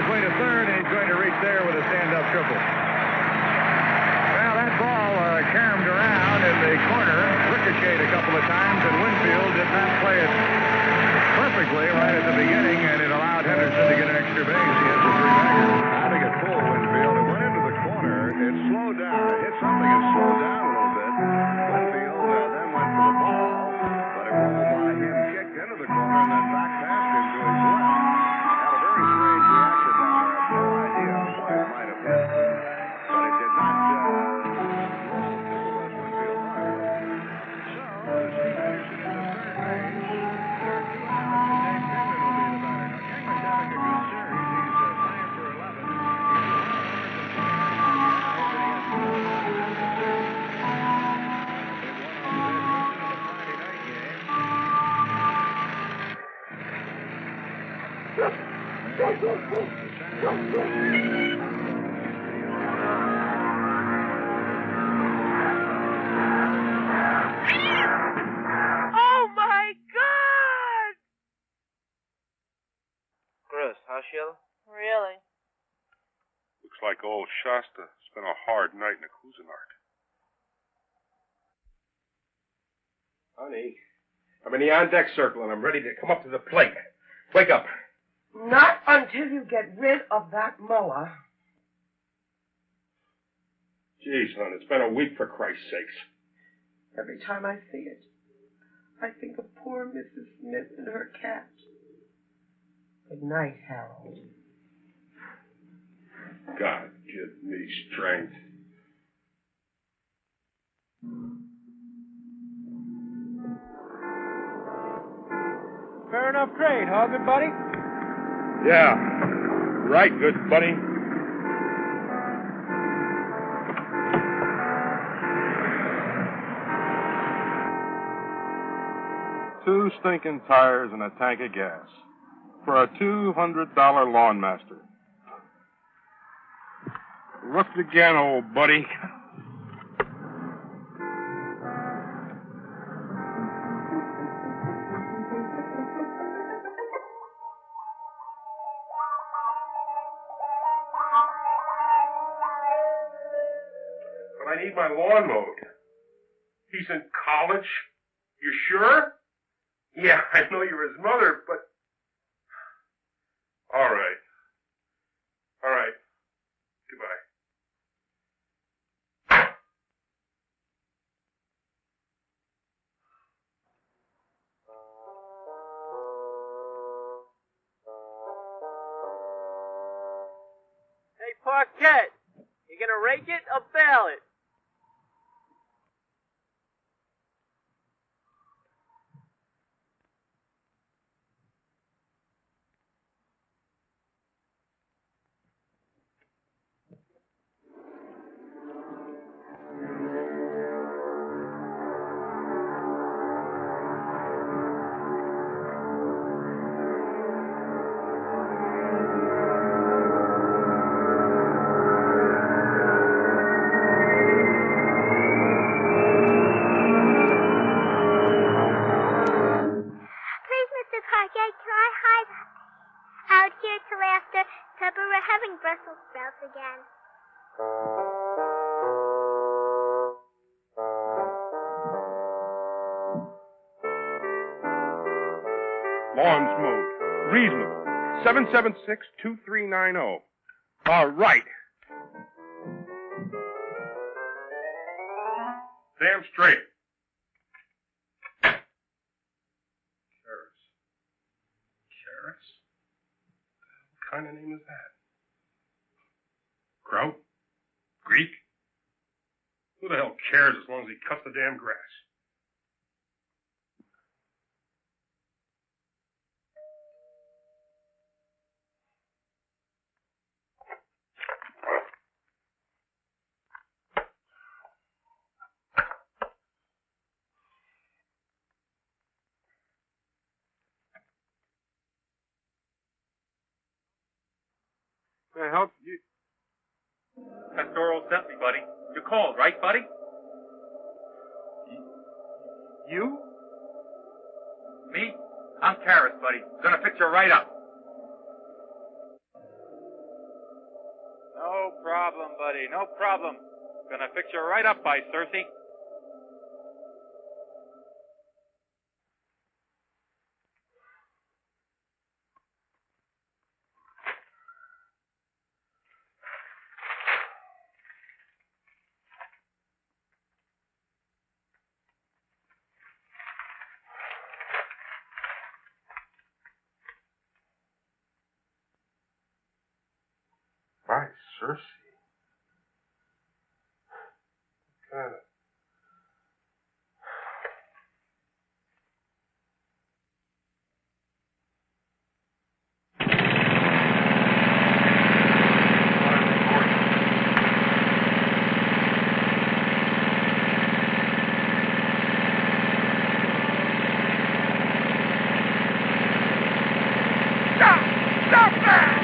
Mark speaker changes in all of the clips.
Speaker 1: halfway to third, and he's going to reach there with a stand-up triple. Well, that ball caromed around in the corner, ricocheted a couple of times, and Winfield did not play it perfectly right at the beginning, and it allowed Henderson to get an extra base. He has a three-bagger. I think it pulled Winfield. It went into the corner. It slowed down. It hit something and slowed down a little bit. Winfield then went for the ball, but it rolled by him, kicked into the corner, and then back past him to his left. Had a very strange reaction down there. I have no idea what it might have hit, but it did not roll as Winfield thought it would. So, Steve Henderson in the third base. There are two outs, and Dave Kingman will be the batter. Now, Kingman's having a good series. He's 9 for 11. He has 1 homers and 29 RBIs, and he has 2 home runs in this series. They won on the Houston in the Friday night game.
Speaker 2: Oh my God!
Speaker 3: Chris, huh, Sheila?
Speaker 2: Really?
Speaker 4: Looks like old Shasta spent a hard night in a Cuisinart.
Speaker 5: Honey, I'm in the on-deck circle, and I'm ready to come up to the plate. Wake up.
Speaker 6: Not until you get rid of that mower.
Speaker 5: Jeez, hon, it's been a week, for Christ's sakes.
Speaker 6: Every time I see it, I think of poor Mrs. Smith and her cat. Good night, Harold.
Speaker 5: God, give me strength.
Speaker 3: Fair enough trade, huh, good buddy?
Speaker 4: Yeah. Right, good buddy.
Speaker 7: Two stinking tires and a tank of gas for a $200 lawn master.
Speaker 4: Looked again, old buddy.
Speaker 5: But I need my lawn mowed. He's in college? You sure? Yeah, I know you're his mother, but... All right. All right. Goodbye.
Speaker 3: Hey, Parkette, you gonna rake it or bale it?
Speaker 8: Brussels sprouts again.
Speaker 4: Lawns mowed. Reasonable. 776-2390. All right.
Speaker 5: Damn straight. Karis. Karis? What kind of name is that? Kraut? Greek? Who the hell cares as long as he cuts the damn grass?
Speaker 4: Can I help you?
Speaker 9: Pastoral sent me, buddy. You called, right, buddy?
Speaker 4: You?
Speaker 9: Me? I'm Karis, buddy. Gonna fix you right up. no problem. Gonna fix you right up by Cersei.
Speaker 5: By Cersei. Kind of.
Speaker 1: Stop that!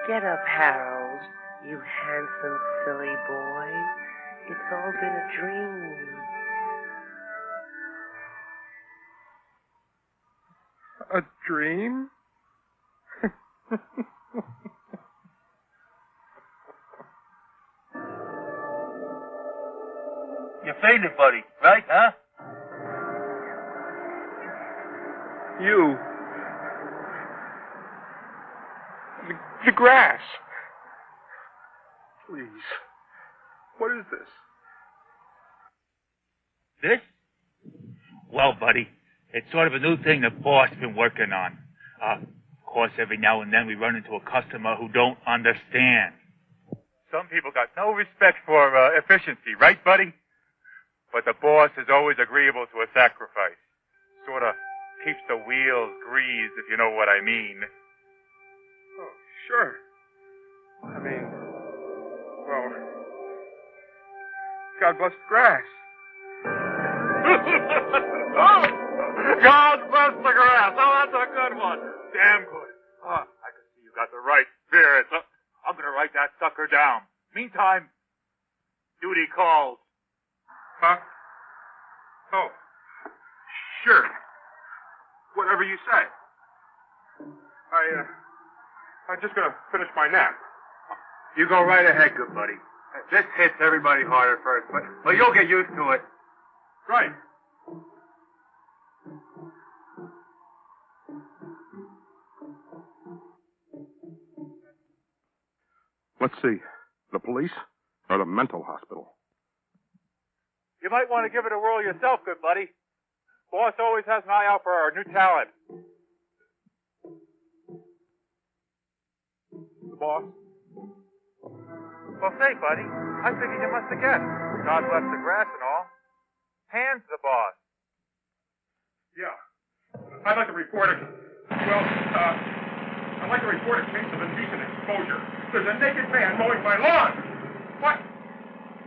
Speaker 6: Get up, Harold, you handsome, silly boy. It's all been a dream.
Speaker 3: A dream?
Speaker 9: You fainted, buddy, right, huh?
Speaker 3: You. The grass.
Speaker 5: Please. What is this?
Speaker 9: This? Well, buddy, it's sort of a new thing the boss been working on. Of course, every now and then we run into a customer who don't understand. Some people got no respect for efficiency, right, buddy? But the boss is always agreeable to a sacrifice. Sort of keeps the wheels greased, if you know what I mean.
Speaker 5: Oh, sure. I mean, well, God bless the grass.
Speaker 9: Oh, God bless the grass. Oh, that's a good one. Damn good. Oh, I can see you got the right spirit. I'm going to write that sucker down. Meantime, duty calls.
Speaker 5: Huh? Oh, sure. Whatever you say. I'm just gonna finish my nap.
Speaker 9: You go right ahead, good buddy. This hits everybody hard at first, but you'll get used to it.
Speaker 5: Right.
Speaker 7: Let's see. The police or the mental hospital?
Speaker 9: You might want to give it a whirl yourself, good buddy. Boss always has an eye out for our new talent.
Speaker 5: The boss?
Speaker 9: Well, say, buddy, I figured you must have guessed. God bless the grass and all. Hand's the boss.
Speaker 5: Yeah. I'd like to report a... Well, I'd like to report a case of indecent exposure. There's a naked man mowing my lawn. What?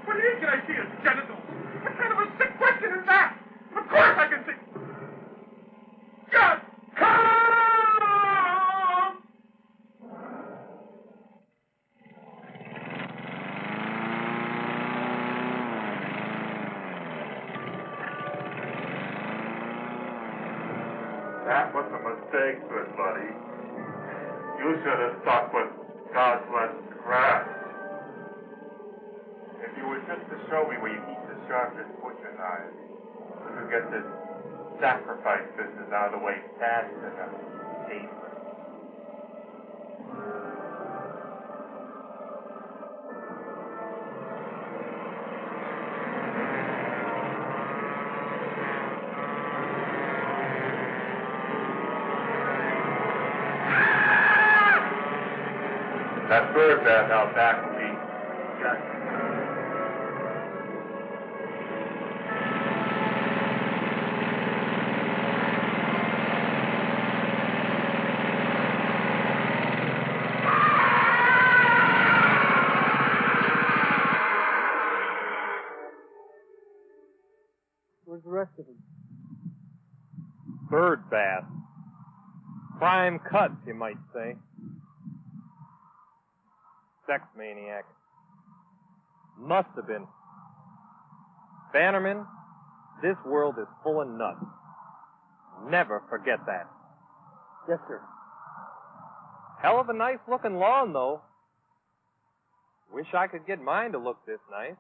Speaker 5: What do you mean can I see his genitals? What kind of a sick question is that? Of course I can see... God! Come!
Speaker 4: That was a mistake, good buddy. You should have stuck with God bless the grass. If you were just to show me where you keep the sharpest butcher knives, we could get this sacrifice business out of the way fast enough. Painless. That bird bath out back will be just...
Speaker 3: Bird bath. Prime cuts, you might say. Sex maniac. Must have been. Bannerman, this world is full of nuts. Never forget that.
Speaker 10: Yes, sir.
Speaker 3: Hell of a nice looking lawn, though. Wish I could get mine to look this nice.